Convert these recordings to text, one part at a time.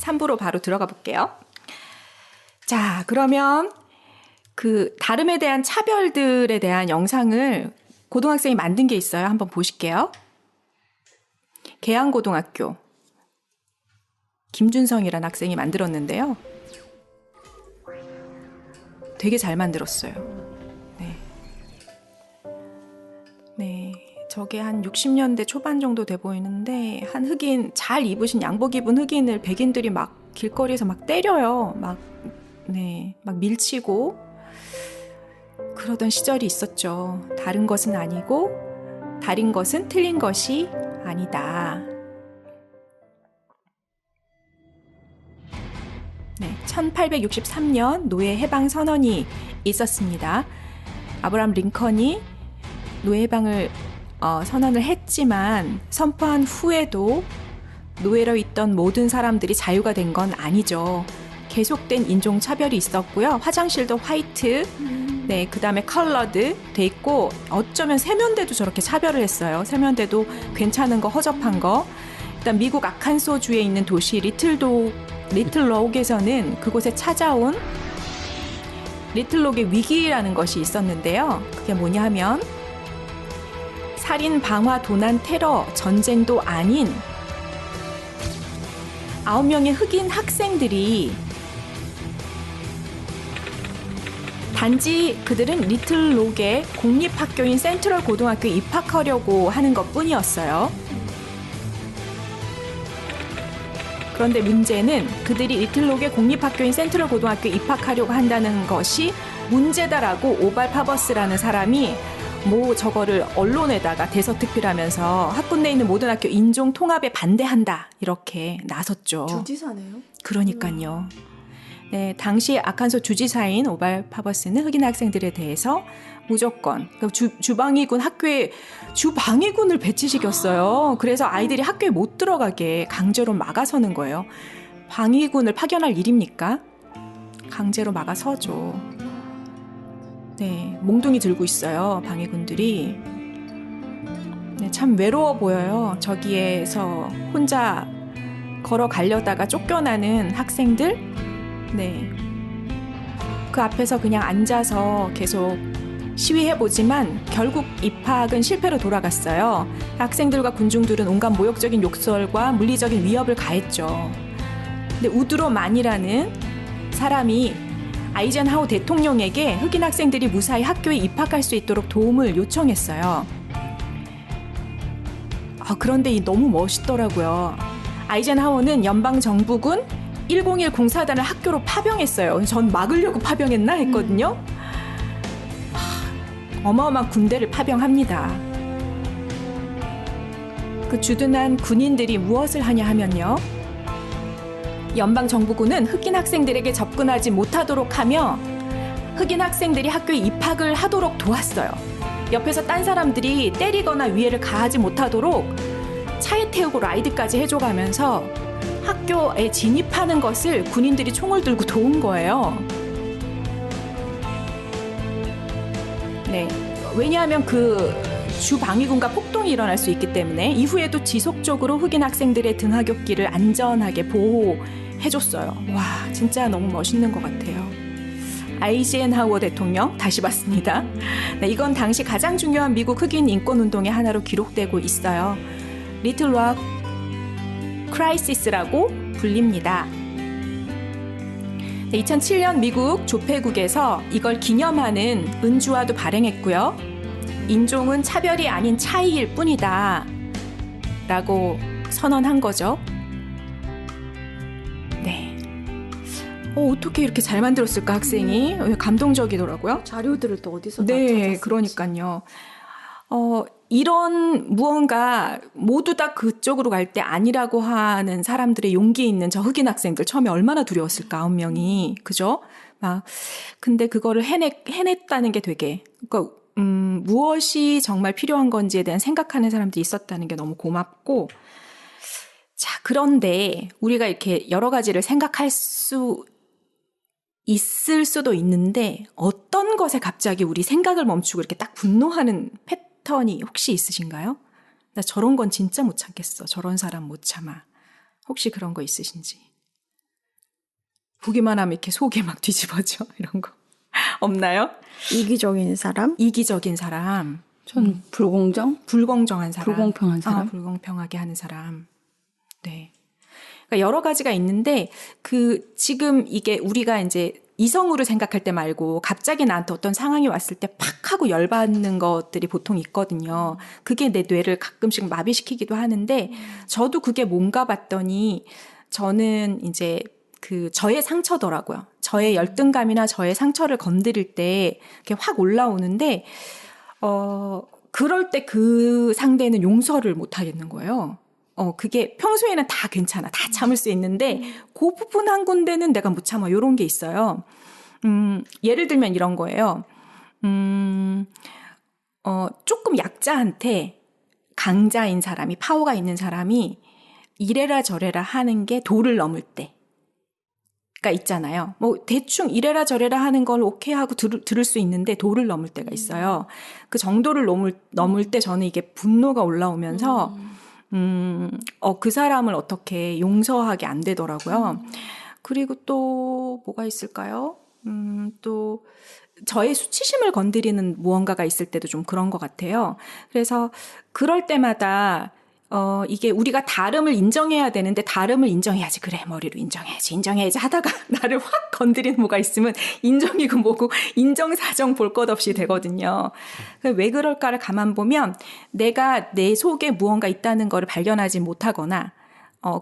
3부로 바로 들어가 볼게요. 자, 그러면 그 다름에 대한 차별들에 대한 영상을 고등학생이 만든 게 있어요. 한번 보실게요. 계양고등학교 김준성이라는 학생이 만들었는데요. 되게 잘 만들었어요. 네, 저게 한 60년대 초반 정도 돼 보이는데 한 흑인, 잘 입으신 양복 입은 흑인을 백인들이 막 길거리에서 막 때려요. 막 밀치고 그러던 시절이 있었죠. 다른 것은 아니고 다른 것은 틀린 것이 아니다. 네, 1863년 노예 해방 선언이 있었습니다. 아브라함 링컨이 노예 해방을 선언을 했지만 선포한 후에도 노예로 있던 모든 사람들이 자유가 된 건 아니죠. 계속된 인종차별이 있었고요. 화장실도 화이트, 네, 그 다음에 컬러드 돼 있고 어쩌면 세면대도 저렇게 차별을 했어요. 세면대도 괜찮은 거, 허접한 거. 일단 미국 아칸소주에 있는 도시 리틀록에서는 그곳에 찾아온 리틀록의 위기라는 것이 있었는데요. 그게 뭐냐 하면 살인, 방화, 도난, 테러, 전쟁도 아닌 9명의 흑인 학생들이 단지 그들은 리틀록의 공립학교인 센트럴 고등학교에 입학하려고 하는 것뿐이었어요. 그런데 문제는 그들이 리틀록의 공립학교인 센트럴 고등학교에 입학하려고 한다는 것이 문제다라고 오발 파버스라는 사람이 저거를 언론에다가 대서특필하면서 학군 내에 있는 모든 학교 인종 통합에 반대한다 이렇게 나섰죠. 주지사네요. 그러니까요. 네, 당시 아칸소 주지사인 오발 파버스는 흑인 학생들에 대해서 무조건 주방위군 학교에 주방위군을 배치시켰어요. 그래서 아이들이 학교에 못 들어가게 강제로 막아서는 거예요. 방위군을 파견할 일입니까? 강제로 막아서죠. 네, 몽둥이 들고 있어요. 방위군들이. 네, 참 외로워 보여요. 저기에서 혼자 걸어가려다가 쫓겨나는 학생들. 네, 그 앞에서 그냥 앉아서 계속 시위해보지만 결국 입학은 실패로 돌아갔어요. 학생들과 군중들은 온갖 모욕적인 욕설과 물리적인 위협을 가했죠. 근데 우드로 만이라는 사람이 아이젠하워 대통령에게 흑인 학생들이 무사히 학교에 입학할 수 있도록 도움을 요청했어요. 그런데 너무 멋있더라고요. 아이젠하워는 연방정부군 101 공사단을 학교로 파병했어요. 전 막으려고 파병했나 했거든요. 어마어마한 군대를 파병합니다. 그 주둔한 군인들이 무엇을 하냐 하면요. 연방정부군은 흑인 학생들에게 접근하지 못하도록 하며 흑인 학생들이 학교에 입학을 하도록 도왔어요. 옆에서 딴 사람들이 때리거나 위해를 가하지 못하도록 차에 태우고 라이드까지 해줘가면서 학교에 진입하는 것을 군인들이 총을 들고 도운 거예요. 네, 왜냐하면 그 주방위군과 폭동이 일어날 수 있기 때문에 이후에도 지속적으로 흑인 학생들의 등하굣길을 안전하게 보호해줬어요. 와, 진짜 너무 멋있는 것 같아요. 아이젠하워 대통령 다시 봤습니다. 네, 이건 당시 가장 중요한 미국 흑인 인권운동의 하나로 기록되고 있어요. 리틀록 크라이시스라고 불립니다. 네, 2007년 미국 조폐국에서 이걸 기념하는 은주화도 발행했고요. 인종은 차별이 아닌 차이일 뿐이다 라고 선언한 거죠. 네. 어떻게 이렇게 잘 만들었을까 학생이. 감동적이더라고요. 자료들을 또 어디서 다 네, 찾았을지. 그러니까요. 이런 무언가 모두 다 그쪽으로 갈 때 아니라고 하는 사람들의 용기 있는 저 흑인 학생들 처음에 얼마나 두려웠을까 9명이. 그죠? 근데 그거를 해냈다는 게 되게 그러니까 무엇이 정말 필요한 건지에 대한 생각하는 사람들이 있었다는 게 너무 고맙고. 자, 그런데 우리가 이렇게 여러 가지를 생각할 수 있을 수도 있는데 어떤 것에 갑자기 우리 생각을 멈추고 이렇게 딱 분노하는 패턴이 혹시 있으신가요? 나 저런 건 진짜 못 참겠어. 저런 사람 못 참아. 혹시 그런 거 있으신지. 보기만 하면 이렇게 속이 막 뒤집어져. 이런 거. 없나요? 이기적인 사람? 이기적인 사람. 전 불공정한 사람. 불공평한 사람. 불공평하게 하는 사람. 네. 그러니까 여러 가지가 있는데 지금 이게 우리가 이제 이성으로 생각할 때 말고 갑자기 나한테 어떤 상황이 왔을 때 팍 하고 열받는 것들이 보통 있거든요. 그게 내 뇌를 가끔씩 마비시키기도 하는데 저도 그게 뭔가 봤더니 저는 이제 저의 상처더라고요. 저의 열등감이나 저의 상처를 건드릴 때 이렇게 확 올라오는데 그럴 때 그 상대는 용서를 못 하겠는 거예요. 그게 평소에는 다 괜찮아. 다 참을 수 있는데 그 부분 한 군데는 내가 못 참아. 요런 게 있어요. 예를 들면 이런 거예요. 조금 약자한테 강자인 사람이, 파워가 있는 사람이 이래라 저래라 하는 게 도를 넘을 때가 있잖아요. 뭐 대충 이래라 저래라 하는 걸 오케이 하고 들을 수 있는데 도를 넘을 때가 있어요. 그 정도를 넘을 때 저는 이게 분노가 올라오면서 그 사람을 어떻게 용서하게 안 되더라고요. 그리고 또 뭐가 있을까요? 또 저의 수치심을 건드리는 무언가가 있을 때도 좀 그런 것 같아요. 그래서 그럴 때마다 이게 우리가 다름을 인정해야 되는데 다름을 인정해야지. 그래, 머리로 인정해야지 하다가 나를 확 건드리는 뭐가 있으면 인정이고 뭐고 인정사정 볼 것 없이 되거든요. 왜 그럴까를 가만 보면 내가 내 속에 무언가 있다는 거를 발견하지 못하거나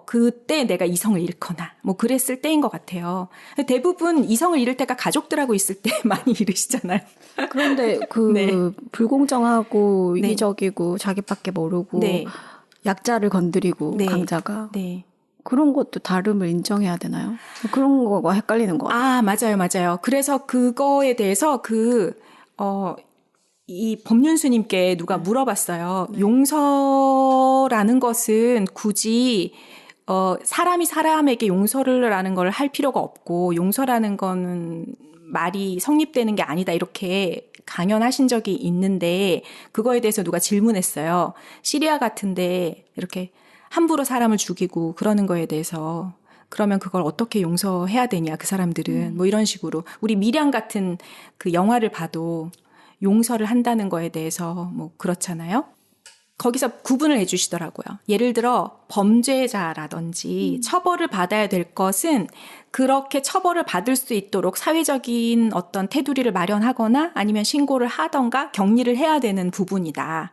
그때 내가 이성을 잃거나 뭐 그랬을 때인 것 같아요. 대부분 이성을 잃을 때가 가족들하고 있을 때 많이 잃으시잖아요. 그런데 네. 불공정하고 네. 이기적이고 자기밖에 모르고 네. 약자를 건드리고 네. 강자가 네. 그런 것도 다름을 인정해야 되나요? 그런 거가 헷갈리는 것 같아요. 맞아요. 그래서 그거에 대해서 이 법륜스님께 누가 물어봤어요. 네. 용서라는 것은 굳이 사람이 사람에게 용서라는 걸 할 필요가 없고 용서라는 거는 말이 성립되는 게 아니다 이렇게 강연하신 적이 있는데 그거에 대해서 누가 질문했어요. 시리아 같은데 이렇게 함부로 사람을 죽이고 그러는 거에 대해서 그러면 그걸 어떻게 용서해야 되냐 그 사람들은 뭐 이런 식으로 우리 밀양 같은 그 영화를 봐도 용서를 한다는 거에 대해서 뭐 그렇잖아요. 거기서 구분을 해 주시더라고요. 예를 들어 범죄자라든지 처벌을 받아야 될 것은 그렇게 처벌을 받을 수 있도록 사회적인 어떤 테두리를 마련하거나 아니면 신고를 하던가 격리를 해야 되는 부분이다.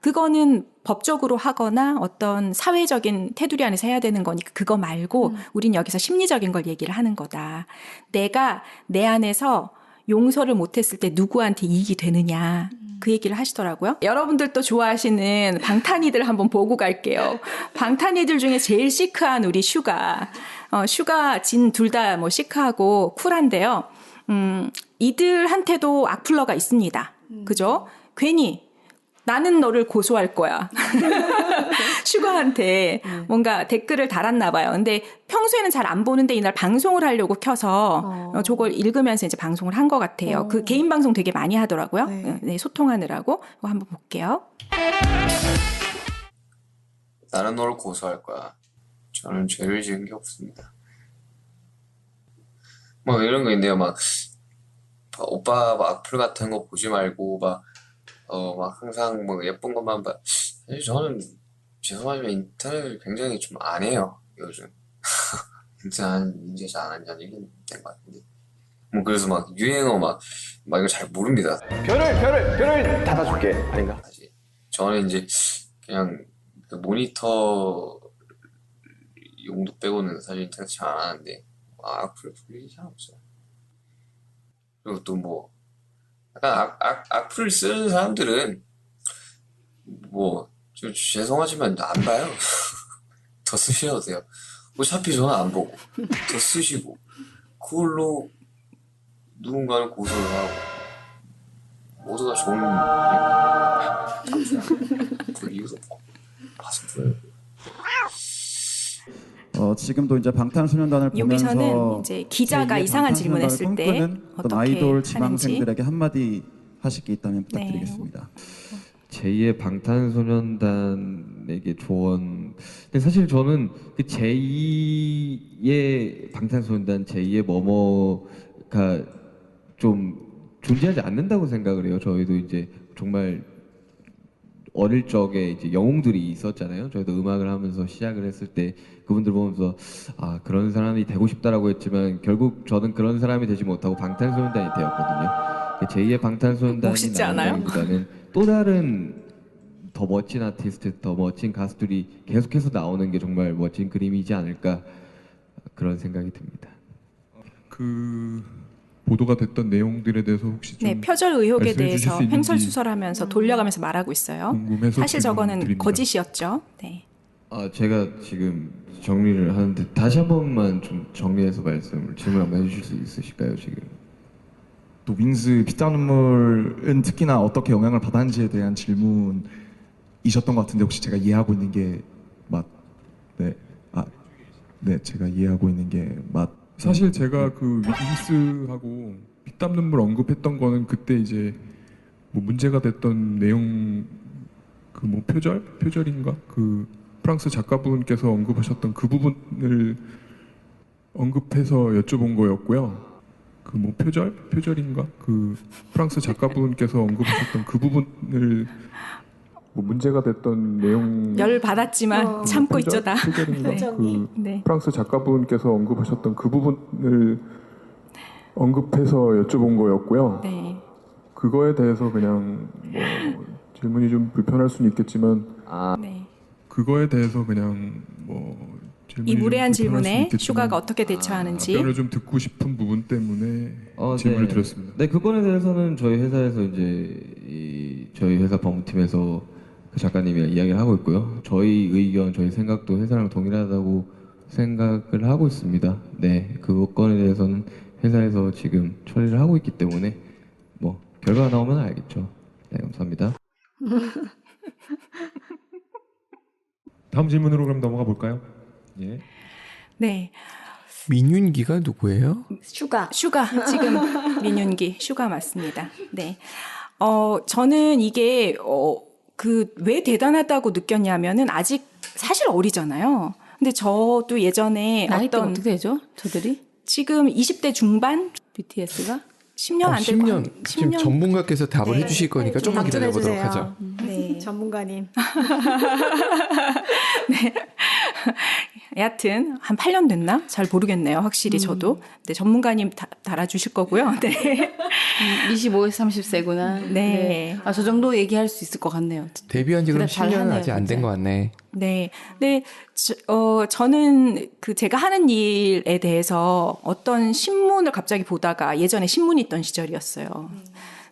그거는 법적으로 하거나 어떤 사회적인 테두리 안에서 해야 되는 거니까 그거 말고 우린 여기서 심리적인 걸 얘기를 하는 거다. 내가 내 안에서 용서를 못했을 때 누구한테 이익이 되느냐 그 얘기를 하시더라고요. 여러분들도 좋아하시는 방탄이들 한번 보고 갈게요. 방탄이들 중에 제일 시크한 우리 슈가 진 둘 다 뭐 시크하고 쿨한데요. 이들한테도 악플러가 있습니다. 그죠? 괜히 나는 너를 고소할 거야. 슈가한테 뭔가 댓글을 달았나 봐요. 근데 평소에는 잘 안 보는데 이날 방송을 하려고 켜서 저걸 읽으면서 이제 방송을 한 것 같아요. 그 개인 방송 되게 많이 하더라고요. 네, 소통하느라고. 이거 한번 볼게요. 나는 너를 고소할 거야. 저는 죄를 지은 게 없습니다. 뭐 이런 거 있네요. 막 오빠 막 악플 같은 거 보지 말고 막 항상 뭐 예쁜 것만 봐. 사실 저는 죄송하지만 인터넷을 굉장히 좀 안 해요, 요즘. 이제 잘 안 한지 1년 된 것 같은데. 뭐 그래서 막 유행어 막 이거 잘 모릅니다. 별을 닫아줄게. 아닌가? 사실 저는 이제 그냥 그 모니터 용도 빼고는 사실 인터넷 잘 안 하는데 악플 볼 일이 잘 없어요. 그리고 또 뭐 약간 악플 쓰는 사람들은 뭐 죄송하지만 안 봐요. 더 쓰셔도 돼요. 어차피 저는 안 보고 더 쓰시고 그걸로 누군가를 고소를 하고 모두가 좋은 그 이유도 없고 봐서 보여요. 지금도 이제 방탄소년단을 보면서 여기서는 이제 기자가 이상한 질문했을 때 어떻게 아이돌 하는지. 지망생들에게 한마디 하실 게 있다면 부탁드리겠습니다. 제2의 방탄소년단에게 조언 근데 사실 저는 그 제2의 방탄소년단, 제2의 뭐뭐가 좀 존재하지 않는다고 생각을 해요. 저희도 이제 정말 어릴 적에 이제 영웅들이 있었잖아요. 저희도 음악을 하면서 시작을 했을 때 그분들 보면서 아, 그런 사람이 되고 싶다라고 했지만 결국 저는 그런 사람이 되지 못하고 방탄소년단이 되었거든요. 제2의 방탄소년단이 멋있지 않아요? 나온다기보다는 또 다른 더 멋진 아티스트, 더 멋진 가수들이 계속해서 나오는 게 정말 멋진 그림이지 않을까 그런 생각이 듭니다. 그 보도가 됐던 내용들에 대해서 혹시 좀 네, 표절 의혹에 말씀해 주실 대해서 수 있는지 횡설수설하면서 돌려가면서 말하고 있어요. 궁금해서 사실 저거는 질문드립니다. 거짓이었죠. 네. 아, 제가 지금 정리를 하는데 다시 한 번만 좀 정리해서 질문 한번 해주실 수 있으실까요, 지금? 또 윙스 피땀 눈물은 특히나 어떻게 영향을 받았는지에 대한 질문이셨던 것 같은데 혹시 제가 이해하고 있는 게 네, 제가 이해하고 있는 게 사실 제가 그 윙스하고 피땀 눈물 언급했던 거는 그때 이제 뭐 문제가 됐던 내용 그 뭐 표절인가 그 프랑스 작가분께서 언급하셨던 그 부분을 언급해서 여쭤본 거였고요. 그 뭐 표절인가 그 프랑스 작가분께서 언급하셨던 그 부분을 뭐 문제가 됐던 내용 열 받았지만 참고 있죠 다. 표절인가 네. 그 네. 프랑스 작가분께서 언급하셨던 그 부분을 언급해서 여쭤본 거였고요. 네. 그거에 대해서 그냥 뭐 질문이 좀 불편할 수는 있겠지만 네. 그거에 대해서 그냥 뭐 질문이 이 좀 무례한 불편할 수는 질문에 있겠지만 슈가가 어떻게 대처하는지. 답변을 좀 듣고 싶은 부분 때문에 질문을 네. 드렸습니다. 네, 그건에 대해서는 저희 회사에서 이제 저희 회사 법무팀에서 그 작가님이랑 이야기를 하고 있고요. 저희 의견, 저희 생각도 회사랑 동일하다고 생각을 하고 있습니다. 네, 그건에 대해서는 회사에서 지금 처리를 하고 있기 때문에 뭐 결과가 나오면 알겠죠. 네, 감사합니다. 다음 질문으로 그럼 넘어가 볼까요? 예. 네. 민윤기가 누구예요? 슈가. 슈가 지금 민윤기 슈가 맞습니다. 네. 저는 이게 그 왜 대단하다고 느꼈냐면은 아직 사실 어리잖아요. 근데 저도 예전에 나이대가 어떤 어떻게 되죠? 저들이? 지금 20대 중반 BTS가? 10년 안 될 거. 10년. 지금 전문가께서 답을 네. 해주실 거니까 조금만 기다려보도록 하죠. 네. 전문가님. 네. 여하튼 한 8년 됐나? 잘 모르겠네요. 확실히 저도. 네, 전문가님 달아주실 거고요. 네. 25에서 30세구나. 네. 아, 저 정도 얘기할 수 있을 것 같네요. 데뷔한 지 그럼 그래, 10년은 잘하네요, 아직 안 된 것 같네. 네. 네. 저는 그 제가 하는 일에 대해서 어떤 신문을 갑자기 보다가 예전에 신문이 있던 시절이었어요.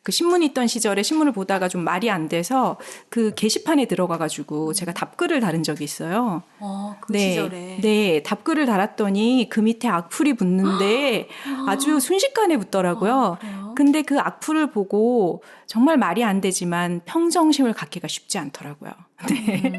그 신문이 있던 시절에 신문을 보다가 좀 말이 안 돼서 그 게시판에 들어가가지고 제가 답글을 달은 적이 있어요. 그 네, 시절에. 네, 답글을 달았더니 그 밑에 악플이 붙는데 아주 순식간에 붙더라고요. 근데 그 악플을 보고 정말 말이 안 되지만 평정심을 갖기가 쉽지 않더라고요. 네.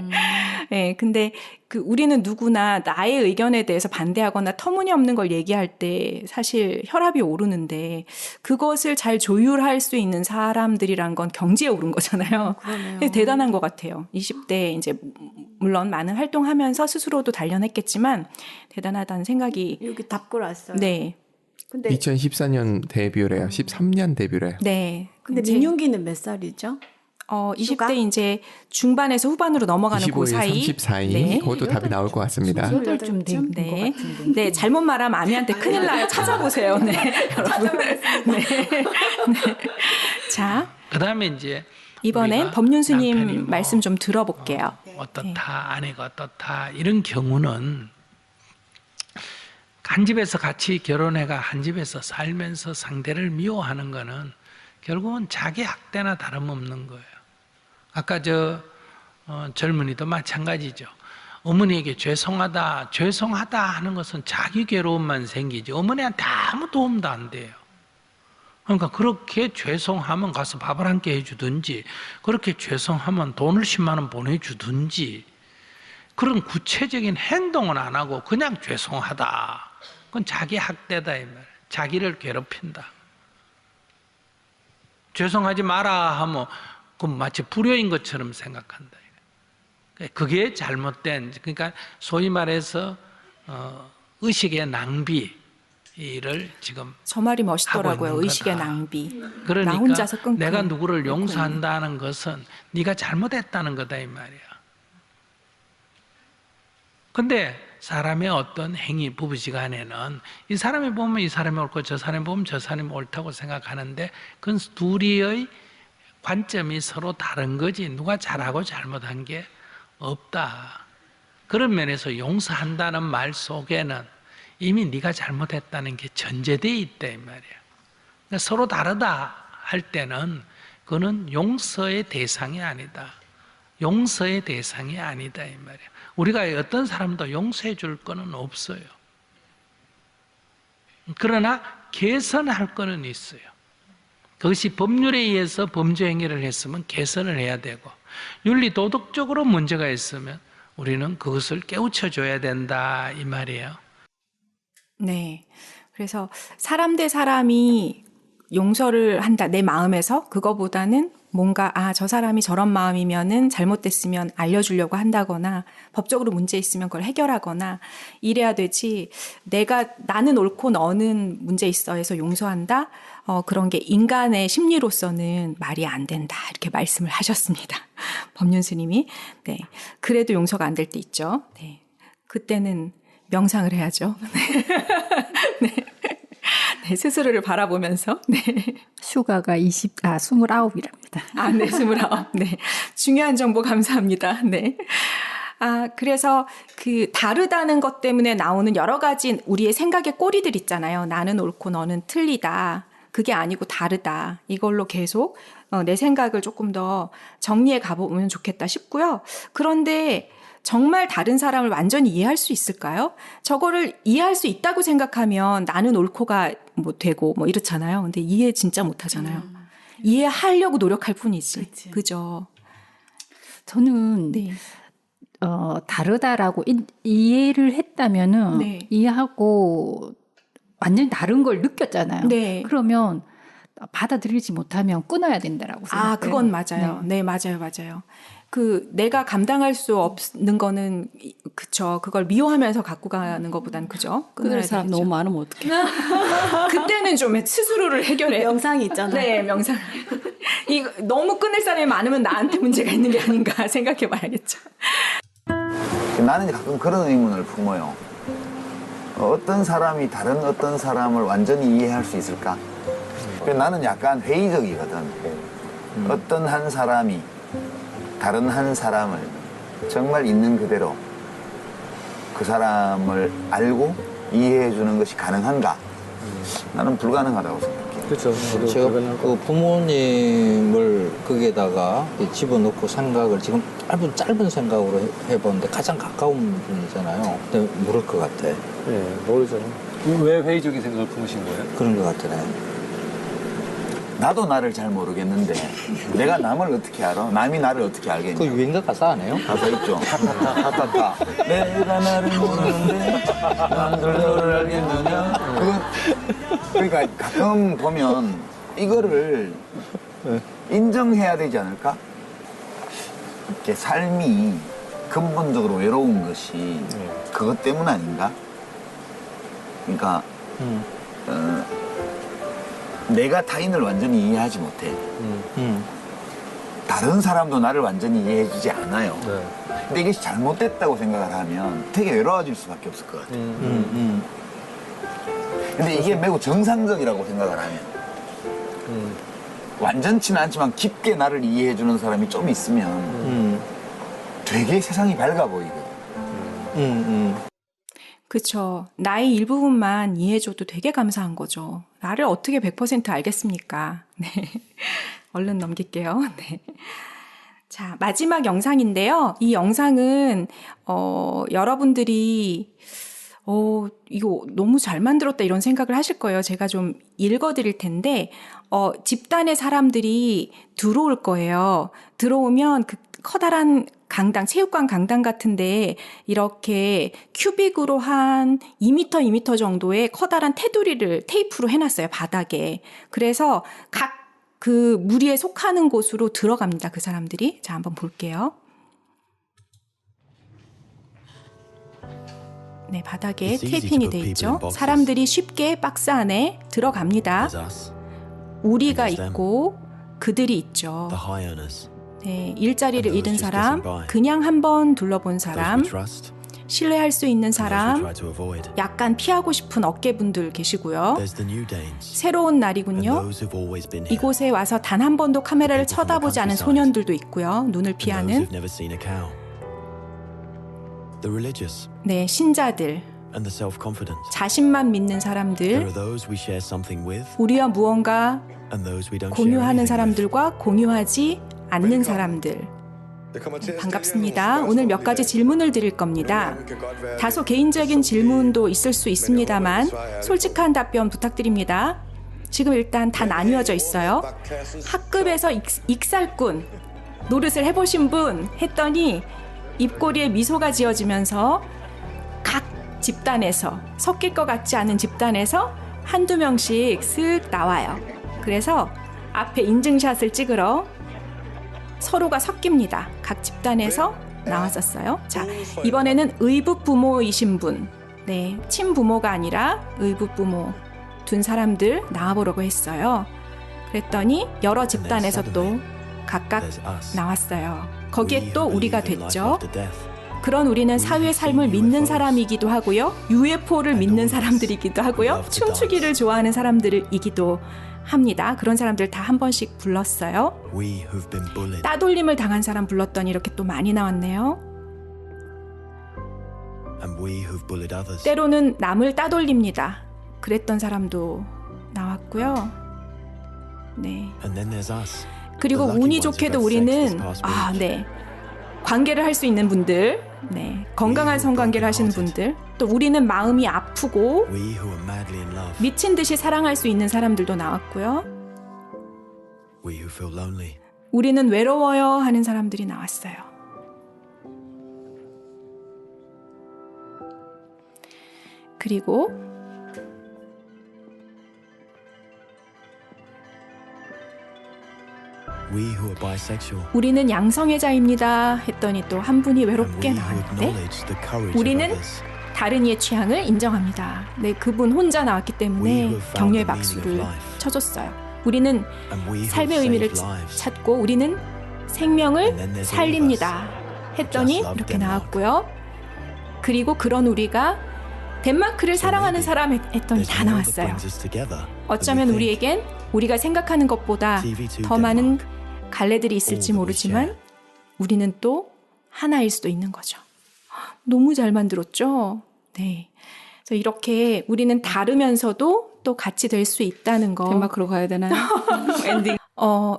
네, 근데 그 우리는 누구나 나의 의견에 대해서 반대하거나 터무니없는 걸 얘기할 때 사실 혈압이 오르는데 그것을 잘 조율할 수 있는 사람들이란 건 경지에 오른 거잖아요. 그러네요. 대단한 것 같아요. 20대 이제 물론 많은 활동하면서 스스로도 단련했겠지만 대단하다는 생각이. 여기 답글 왔어요. 네. 근데 2014년 데뷔래요. 13년 데뷔래요. 네. 근데 민윤기는 몇 살이죠? 20대 이제 중반에서 후반으로 넘어가는 그 25에서 사이. 30 사이. 네. 그것도 답이 나올 것 같습니다. 8쯤 된 것 네. 같은데. 네, 잘못 말하면 아미한테 큰일 나요. 찾아보세요. 네. 여러분. 네. 네. 자, 그다음에 이제 이번엔 우리가 법륜스님 남편이 뭐 말씀 좀 들어볼게요. 어떻다 아내가 어떻다 이런 경우는 한 집에서 같이 결혼해가 한 집에서 살면서 상대를 미워하는 거는 결국은 자기 학대나 다름없는 거예요. 아까 젊은이도 마찬가지죠. 어머니에게 죄송하다 하는 것은 자기 괴로움만 생기지 어머니한테 아무 도움도 안 돼요. 그러니까 그렇게 죄송하면 가서 밥을 한 끼 해주든지 그렇게 죄송하면 돈을 10만 원 보내주든지 그런 구체적인 행동은 안 하고 그냥 죄송하다. 그건 자기 학대다 이 말. 자기를 괴롭힌다. 죄송하지 마라 하면 그건 마치 불효인 것처럼 생각한다. 그게 잘못된, 그러니까 소위 말해서 의식의 낭비를 지금 저 말이 하고 멋있더라고요. 있는 의식의 거다. 낭비. 나 그러니까 혼자서 끙끙 내가 누구를 앓고 용서한다는 것은 네가 잘못했다는 거다 이 말이야. 근데 사람의 어떤 행위, 부부지간에는 이 사람이 보면 이 사람이 옳고 저 사람이 보면 저 사람이 옳다고 생각하는데 그건 둘이의 관점이 서로 다른 거지 누가 잘하고 잘못한 게 없다. 그런 면에서 용서한다는 말 속에는 이미 네가 잘못했다는 게 전제되어 있다 이 말이야. 그러니까 서로 다르다 할 때는 그거는 용서의 대상이 아니다. 용서의 대상이 아니다 이 말이야. 우리가 어떤 사람도 용서해 줄 거는 없어요. 그러나 개선할 거는 있어요. 그것이 법률에 의해서 범죄 행위를 했으면 개선을 해야 되고 윤리 도덕적으로 문제가 있으면 우리는 그것을 깨우쳐 줘야 된다 이 말이에요. 네. 그래서 사람 대 사람이 용서를 한다. 내 마음에서 그거보다는 뭔가 저 사람이 저런 마음이면은 잘못됐으면 알려주려고 한다거나 법적으로 문제 있으면 그걸 해결하거나 이래야 되지. 나는 옳고 너는 문제 있어 해서 용서한다. 그런 게 인간의 심리로서는 말이 안 된다. 이렇게 말씀을 하셨습니다. 법륜 스님이. 네. 그래도 용서가 안 될 때 있죠. 네. 그때는 명상을 해야죠. 네. 네, 스스로를 바라보면서. 네. 슈가가 29이랍니다. 네, 29. 네. 중요한 정보 감사합니다. 네. 그래서 다르다는 것 때문에 나오는 여러 가지 우리의 생각의 꼬리들 있잖아요. 나는 옳고 너는 틀리다. 그게 아니고 다르다. 이걸로 계속 내 생각을 조금 더 정리해 가보면 좋겠다 싶고요. 그런데 정말 다른 사람을 완전히 이해할 수 있을까요? 저거를 이해할 수 있다고 생각하면 나는 옳고가 되고 이렇잖아요. 근데 이해 진짜 못 하잖아요. 이해하려고 노력할 뿐이지. 그치. 그죠? 저는 네. 다르다라고 이해를 했다면은 네. 이해하고 완전히 다른 걸 느꼈잖아요. 네. 그러면 받아들이지 못하면 끊어야 된다라고 생각해요. 그건 맞아요. 네, 맞아요. 내가 감당할 수 없는 거는, 그쵸. 그걸 미워하면서 갖고 가는 것보단, 그죠? 끊을 사람 너무 많으면 어떡해. 그때는 좀 스스로를 해결해. 명상이 있잖아. 네, 명상. 너무 끊을 사람이 많으면 나한테 문제가 있는 게 아닌가 생각해 봐야겠죠. 나는 가끔 그런 의문을 품어요. 어떤 사람이 다른 어떤 사람을 완전히 이해할 수 있을까? 나는 약간 회의적이거든. 어떤 한 사람이 다른 한 사람을 정말 있는 그대로 그 사람을 알고 이해해 주는 것이 가능한가? 나는 불가능하다고 생각해요. 그렇죠. 제가 그 부모님을 거기에다가 집어넣고 생각을 지금 짧은 생각으로 해보는데 가장 가까운 분이잖아요. 근데 모를 것 같아. 네, 모르죠. 왜 회의적인 생각을 품으신 거예요? 그런 것 같더라고요. 나도 나를 잘 모르겠는데 내가 남을 어떻게 알아? 남이 나를 어떻게 알겠냐? 그 유행가 가사 아니에요? 가사 있죠. 하타타. 내가 나를 모르는데 너를 알겠느냐? 그러니까 가끔 보면 이거를 인정해야 되지 않을까? 이렇게 삶이 근본적으로 외로운 것이 그것 때문 아닌가? 그러니까 내가 타인을 완전히 이해하지 못해. 다른 사람도 나를 완전히 이해해주지 않아요. 근데 이게 잘못됐다고 생각을 하면 되게 외로워질 수밖에 없을 것 같아요. 근데 이게 매우 정상적이라고 생각을 하면 완전치는 않지만 깊게 나를 이해해주는 사람이 좀 있으면 되게 세상이 밝아 보이거든. 그쵸. 나의 일부분만 이해해줘도 되게 감사한 거죠. 나를 어떻게 100% 알겠습니까? 네. 얼른 넘길게요. 네. 자, 마지막 영상인데요. 이 영상은, 여러분들이, 이거 너무 잘 만들었다 이런 생각을 하실 거예요. 제가 좀 읽어드릴 텐데, 집단의 사람들이 들어올 거예요. 들어오면 그 커다란 강당, 체육관 강당 같은데 이렇게 큐빅으로 한 2m, 2m 정도의 커다란 테두리를 테이프로 해놨어요, 바닥에. 그래서 각 그 무리에 속하는 곳으로 들어갑니다, 그 사람들이. 자, 한번 볼게요. 네, 바닥에 테이핑이 돼 있죠. 사람들이 쉽게 박스 안에 들어갑니다. 우리가 있고 그들이 있죠. 네, 일자리를 잃은 사람, 그냥 한번 둘러본 사람, 신뢰할 수 있는 사람, 약간 피하고 싶은 어깨분들 계시고요. 새로운 날이군요. 이곳에 와서 단 한 번도 카메라를 쳐다보지 않은 소년들도 있고요. 눈을 피하는 네, 신자들, 자신만 믿는 사람들, 우리와 무언가 공유하는 사람들과 공유하지 않는 사람들. 반갑습니다. 오늘 몇 가지 질문을 드릴 겁니다. 다소 개인적인 질문도 있을 수 있습니다만 솔직한 답변 부탁드립니다. 지금 일단 다 나뉘어져 있어요. 학급에서 익살꾼 노릇을 해보신 분 했더니 입꼬리에 미소가 지어지면서 각 집단에서 섞일 것 같지 않은 집단에서 한두 명씩 쓱 나와요. 그래서 앞에 인증샷을 찍으러 서로가 섞입니다. 각 집단에서 나왔었어요. 자, 이번에는 의붓부모이신 분, 네, 친부모가 아니라 의붓부모 둔 사람들 나와보려고 했어요. 그랬더니 여러 집단에서 또 각각 나왔어요. 거기에 또 우리가 됐죠. 그런 우리는 사회의 삶을 믿는 사람이기도 하고요. UFO를 믿는 사람들이기도 하고요. 춤추기를 좋아하는 사람들이기도 합니다. 그런 사람들 다 한 번씩 불렀어요. 따돌림을 당한 사람 불렀더니 이렇게 또 많이 나왔네요. 때로는 남을 따돌립니다. 그랬던 사람도 나왔고요. 네. 그리고 운이 좋게도 우리는 네. 관계를 할 수 있는 분들, 네. 건강한 성관계를 하시는 분들, 또 우리는 마음이 아프고 미친 듯이 사랑할 수 있는 사람들도 나왔고요. 우리는 외로워요 하는 사람들이 나왔어요. 그리고 우리는 양성애자입니다 했더니 또 한 분이 외롭게 나왔는데 우리는 다른 이의 취향을 인정합니다. 네, 그분 혼자 나왔기 때문에 격려의 박수를 쳐줬어요. 우리는 삶의 의미를 찾고 우리는 생명을 살립니다 했더니 이렇게 나왔고요. 그리고 그런 우리가 덴마크를 사랑하는 사람 했더니 다 나왔어요. 어쩌면 우리에겐 우리가 생각하는 것보다 더 많은 갈래들이 있을지 모르지만 우리는 또 하나일 수도 있는 거죠. 너무 잘 만들었죠? 네. 그래서 이렇게 우리는 다르면서도 또 같이 될 수 있다는 거. 덴마크로 가야 되나요? 엔딩.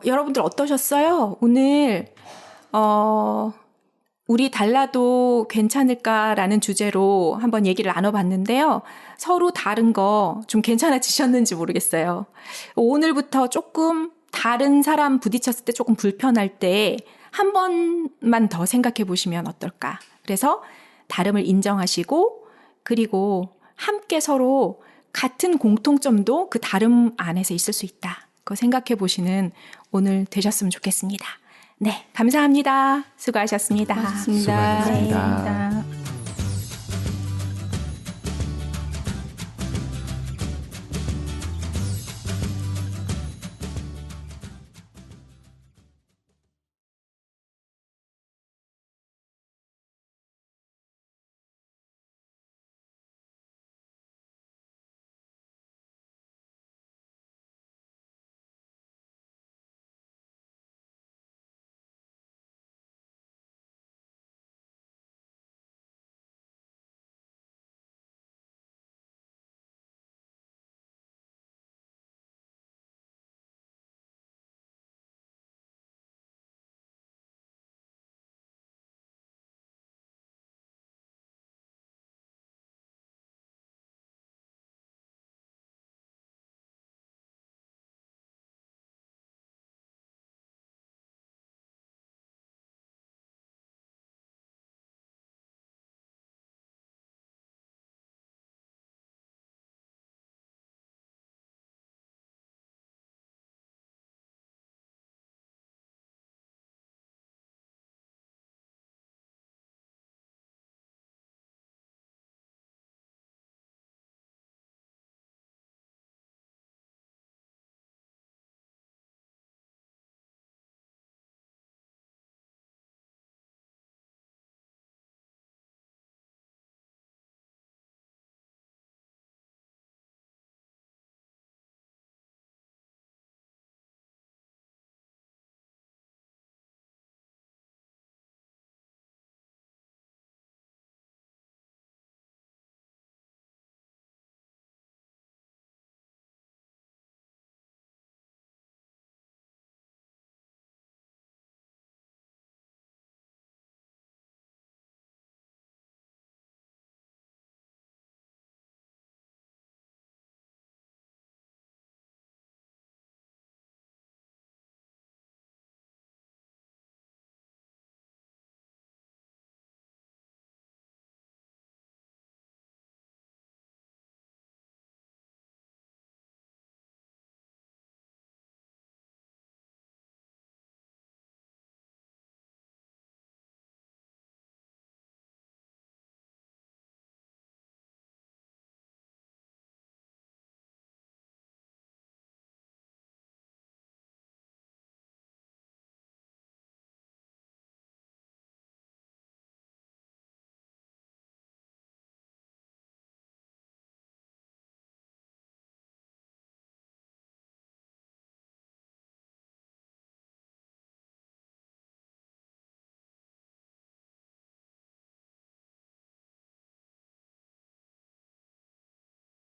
여러분들 어떠셨어요? 오늘 우리 달라도 괜찮을까라는 주제로 한번 얘기를 나눠봤는데요. 서로 다른 거 좀 괜찮아지셨는지 모르겠어요. 오늘부터 조금 다른 사람 부딪혔을 때 조금 불편할 때 한 번만 더 생각해 보시면 어떨까. 그래서 다름을 인정하시고 그리고 함께 서로 같은 공통점도 그 다름 안에서 있을 수 있다. 그거 생각해 보시는 오늘 되셨으면 좋겠습니다. 네, 감사합니다. 수고하셨습니다. 수고하셨습니다. 수고하셨습니다.